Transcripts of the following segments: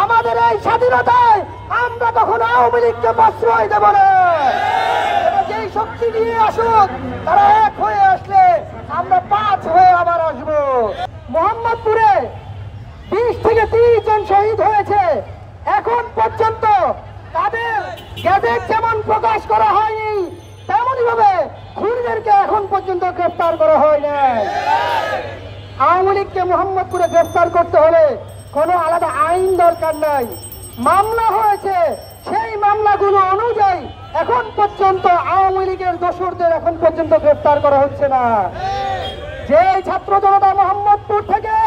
আমাদের এই স্বাধীনতায় আমরা কখনো আওয়ামী লীগকে প্রশ্রয় দেব না। যেই শক্তি নিয়ে আসুক, তারা এক হয়ে আসলে আমরা 5 হয়ে আবার আসবো। মোহাম্মদপুরে 20 থেকে 30 জন শহীদ হয়েছে। এখন পর্যন্ত তাদের গ্যাজেট যেমন প্রকাশ করা হয়নি, তেমনই ভাবে খুনিদেরকে এখন পর্যন্ত গ্রেফতার করা হয় না। আওয়ামী লীগকে মোহাম্মদপুরে গ্রেফতার করতে হলে কোনো আলাদা আইন দরকার নাই। মামলা হয়েছে, সেই মামলাগুলো অনুযায়ী এখন পর্যন্ত আওয়ামী লীগের দোসরদের এখন পর্যন্ত গ্রেফতার করা হচ্ছে না। যে ছাত্র জনতা মোহাম্মদপুর থেকে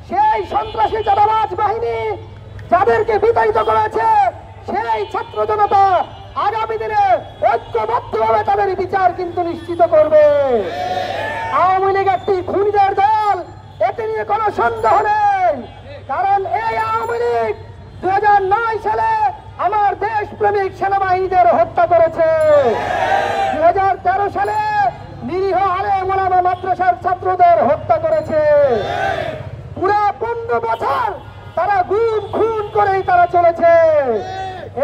সেই সন্ত্রাসী চাঁদাবাজ বাহিনী যাদেরকে বিতাড়িত করেছে, সেই ছাত্র জনতা আগামী দিনে ঐক্যবদ্ধভাবে তাদের বিচার কিন্তু নিশ্চিত করবে। আওয়ামী লীগ একটি খুনিদের দল, এতে নিয়ে কোনো সন্দেহ নেই। কারণ এই আওয়ামী লীগ 2009 সালে আমার দেশপ্রেমিক সেনাবাহিনীদের হত্যা করেছে। 2013 সালে নিরীহ আলেম ওলামা মাদ্রাসার ছাত্রদের হত্যা করেছে। পুরা 15 বছর তারা গুম খুন করেই তারা চলেছে।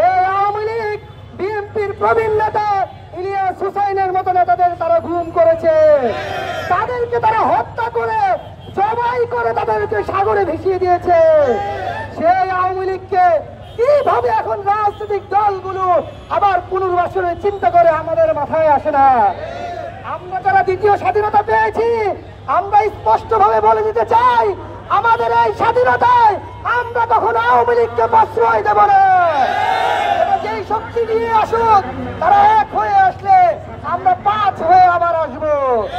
এই আওয়ামী লীগ বিএনপির প্রবীণ নেতা ইলিয়াস হুসাইনের মতো নেতাদের তারা গুম করেছে। তাদেরকে তারা হত্যা করে জবাই করে তাদেরকে সাগরে ভেসিয়ে দিয়েছে। সেই আওয়ামী লীগকে কিভাবে এখন রাজনৈতিক দলগুলো আবার পুনর্বাসনের চিন্তা করে আমাদের মাথায় আসে না। আমরা যারা দ্বিতীয় স্বাধীনতা পেয়েছি, আমরা স্পষ্ট ভাবে বলে দিতে চাই, আমাদের এই স্বাধীনতায় আমরা কখনো আওয়ামী লীগকে প্রশ্রয় দেব না। যেই শক্তি নিয়ে আসুক, তারা এক হয়ে আসলে আমরা 5 হয়ে আবার আসবো।